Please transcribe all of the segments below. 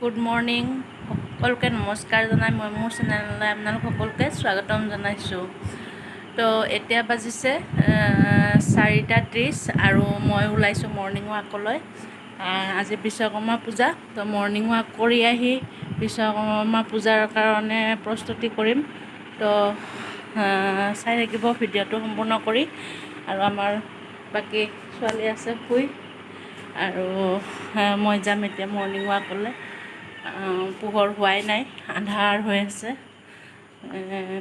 Good morning সকলোকে নমস্কাৰ জনাই মই মোৰ চেনেললৈ আপোনালোক সকলোকে স্বাগতম জনাইছোঁ। তো এতিয়া বাজিছে 4:30 আৰু মই ওলাইছোঁ মৰ্ণিং ৱাকলৈ। আজি বিশ্বকৰ্মা পূজা, তো মৰ্ণিং ৱাক কৰি আহি বিশ্বকৰ্মা পূজাৰ কাৰণে প্ৰস্তুতি কৰিম। তো চাই থাকিব ভিডিঅ'টো সম্পূৰ্ণ কৰি। আৰু আমাৰ বাকী ছোৱালী আছে শুই, আৰু মই যাম এতিয়া মৰ্ণিং ৱাকলৈ। পোহৰ হোৱাই নাই, আন্ধাৰ হৈ আছে,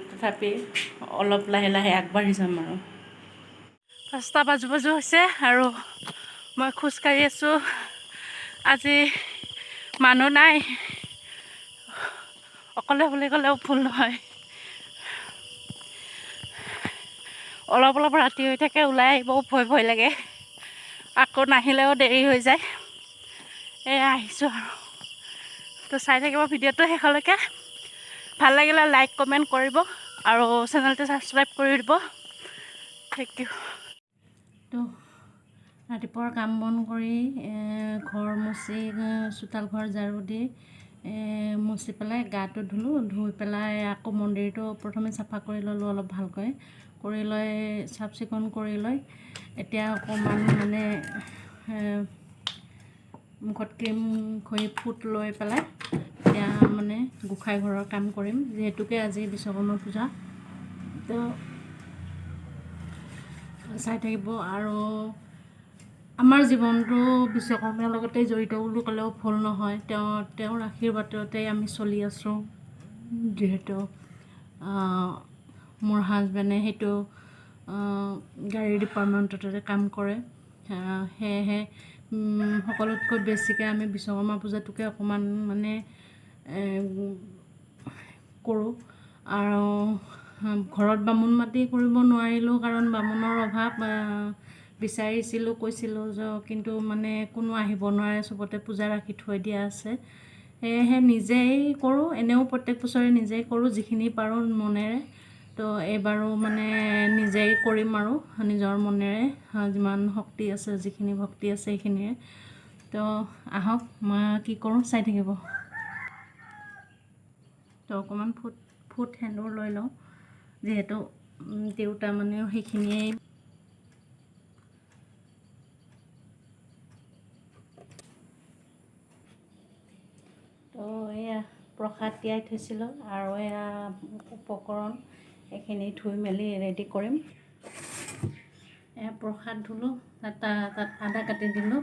তথাপি অলপ লাহে লাহে আগবাঢ়ি যাম। আৰু 5টা বাজু হৈছে আৰু মই খোজকাঢ়ি আছোঁ। আজি মানুহ নাই, অকলে বুলি ক'লেও ভুল নহয়। অলপ অলপ ৰাতি হৈ থাকে, ওলাই আহিবও ভয় লাগে, আকৌ নাহিলেও দেৰি হৈ যায়। এয়া আহিছোঁ আৰু। তো চাই থাকিব ভিডিঅ'টো শেষলৈকে। ভাল লাগিলে লাইক কমেণ্ট কৰিব আৰু চেনেলটো ছাবস্ক্ৰাইব কৰি দিব। Thank you. তো ৰাতিপুৱাৰ কাম বন কৰি ঘৰ মুচি, চোতাল ঘৰ ঝাৰু দি মুচি পেলাই গাটো ধুলোঁ। ধুই পেলাই আকৌ মন্দিৰটো প্ৰথমে চাফা কৰি ল'লোঁ অলপ ভালকৈ, কৰি লৈ চাফ চিকুণ কৰি লৈ এতিয়া অকণমান মানে মুখত ক্ৰীম ঘঁহি ফুট লৈ পেলাই এতিয়া মানে গোঁসাই ঘৰৰ কাম কৰিম, যিহেতুকে আজি বিশ্বকৰ্মা পূজা। তো চাই থাকিব। আৰু আমাৰ জীৱনটো বিশ্বকৰ্মাৰ লগতে জড়িত বুলি ক'লেও ভুল নহয়। তেওঁৰ আশীৰ্বাদতে আমি চলি আছোঁ। যিহেতু মোৰ হাজবেণ্ডে সেইটো গাড়ী ডিপাৰ্টমেণ্টতে কাম কৰে, সেয়েহে সকলোতকৈ বেছিকৈ আমি বিশ্বকৰ্মা পূজাটোকে অকণমান মানে কৰোঁ। আৰু ঘৰত বামুণ মাতি কৰিব নোৱাৰিলোঁ, কাৰণ বামুণৰ অভাৱ। বিচাৰিছিলোঁ, কৈছিলোঁ কিন্তু মানে কোনো আহিব নোৱাৰে, চবতে পূজা ৰাখি থৈ দিয়া আছে। সেয়েহে নিজেই কৰোঁ, এনেও প্ৰত্যেক বছৰে নিজেই কৰোঁ যিখিনি পাৰোঁ মনেৰে। তো এইবাৰো মানে নিজেই কৰিম আৰু নিজৰ মনেৰে, যিমান শক্তি আছে, যিখিনি ভক্তি আছে সেইখিনিৰে। তো আহক, মই কি কৰোঁ চাই থাকিব। তো অকণমান ফুট সেন্দুৰ লৈ লওঁ, যিহেতু তিৰোতা মানেও সেইখিনিয়েই। তো এয়া প্ৰসাদ তিয়াই থৈছিলোঁ, আৰু এয়া উপকৰণ এইখিনি ধুই মেলি ৰেডি কৰিম। এয়া প্ৰসাদ ধুলোঁ, তাত আদা কাটি দিলোঁ,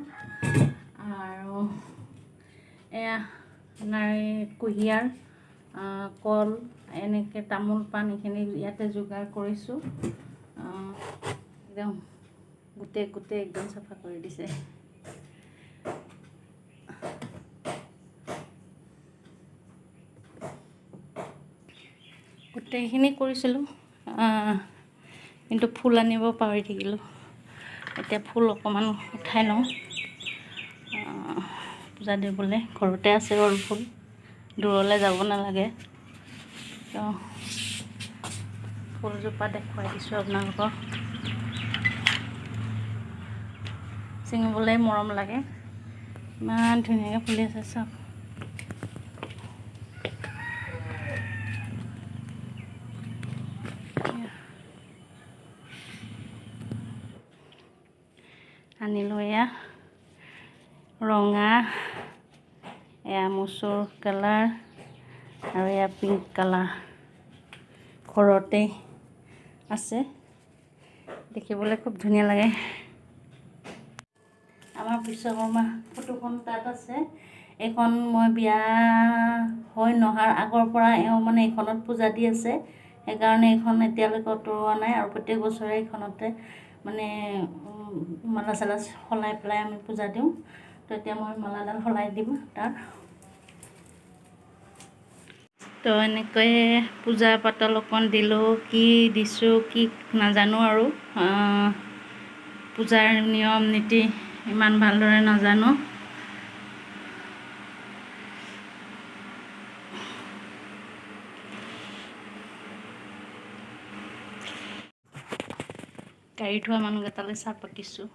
আৰু এয়া কুঁহিয়াৰ, কল, এনেকৈ তামোল পাণ এইখিনি ইয়াতে যোগাৰ কৰিছোঁ। একদম গোটেই একদম চাফা কৰি দিছে। গোটেইখিনি কৰিছিলোঁ, কিন্তু ফুল আনিব পাহৰি থাকিলোঁ। এতিয়া ফুল অকণমান উঠাই লওঁ পূজা দিবলৈ। ঘৰতে আছে বাৰু ফুল, দূৰলৈ যাব নালাগে। তো ফুলজোপা দেখুৱাই দিছোঁ আপোনালোকক। ছিঙিবলৈ মৰম লাগে, ইমান ধুনীয়াকৈ ফুলি আছে চাওক। আনিলোঁ এয়া ৰঙা, এয়া মচুৰ কালাৰ, আৰু এয়া পিংক কালাৰ। ঘৰতে আছে, দেখিবলৈ খুব ধুনীয়া লাগে। আমাৰ বিশ্বকৰ্মা ফটোখন তাত আছে। এইখন মই বিয়া হৈ নহাৰ আগৰ পৰা এওঁ মানে এইখনত পূজা দি আছে, সেইকাৰণে এইখন এতিয়ালৈকে আঁতৰোৱা নাই। আৰু প্ৰত্যেক বছৰে এইখনতে মানে মালা চালা সলাই পেলাই আমি পূজা দিওঁ। তো এতিয়া মই মালাডাল সলাই দিম তাৰ। তো এনেকৈ পূজা পাতল অকণ দিলোঁ, কি দিছোঁ কি নাজানো, আৰু পূজাৰ নিয়ম নীতি ইমান ভালদৰে নাজানো। গাড়ী ধোৱা মানুহকেইটালৈ চাহ পাতিছোঁ।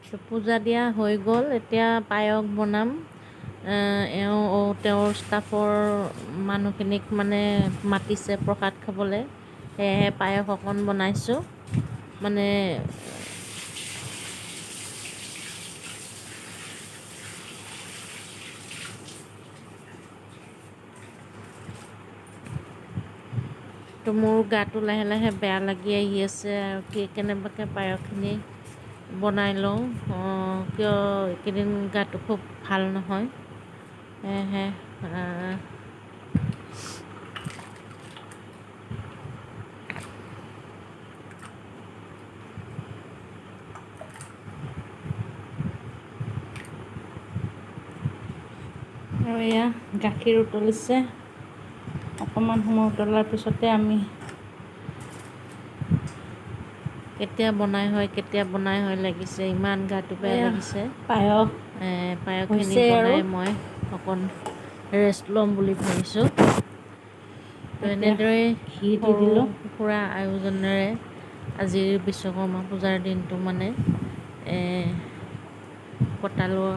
তো পূজা দিয়া হৈ গ'ল। এতিয়া পায়স বনাম। তেওঁৰ ষ্টাফৰ মানুহখিনিক মানে মাতিছে প্ৰসাদ খাবলৈ, সেয়েহে পায়স অকণ বনাইছোঁ। মানে তো মোৰ গাটো লাহে লাহে বেয়া লাগি আহি আছে আৰু কেনেবাকৈ পায়সখিনি বনাই লওঁ, কিয় এইকেইদিন গাটো খুব ভাল নহয়। সেয়েহে আৰু এয়া গাখীৰ উতলিছে। অকণমান সময় উতলাৰ পিছতে আমি কেতিয়া বনাই হয় লাগিছে, ইমান গাটো বেয়া লাগিছে। পায়সখিনি বনাই মই অকণ ৰেষ্ট ল'ম বুলি ভাবিছোঁ। তো এনেদৰে সৰু সুৰা আয়োজনেৰে আজিৰ বিশ্বকৰ্মা পূজাৰ দিনটো মানে কটালোঁ।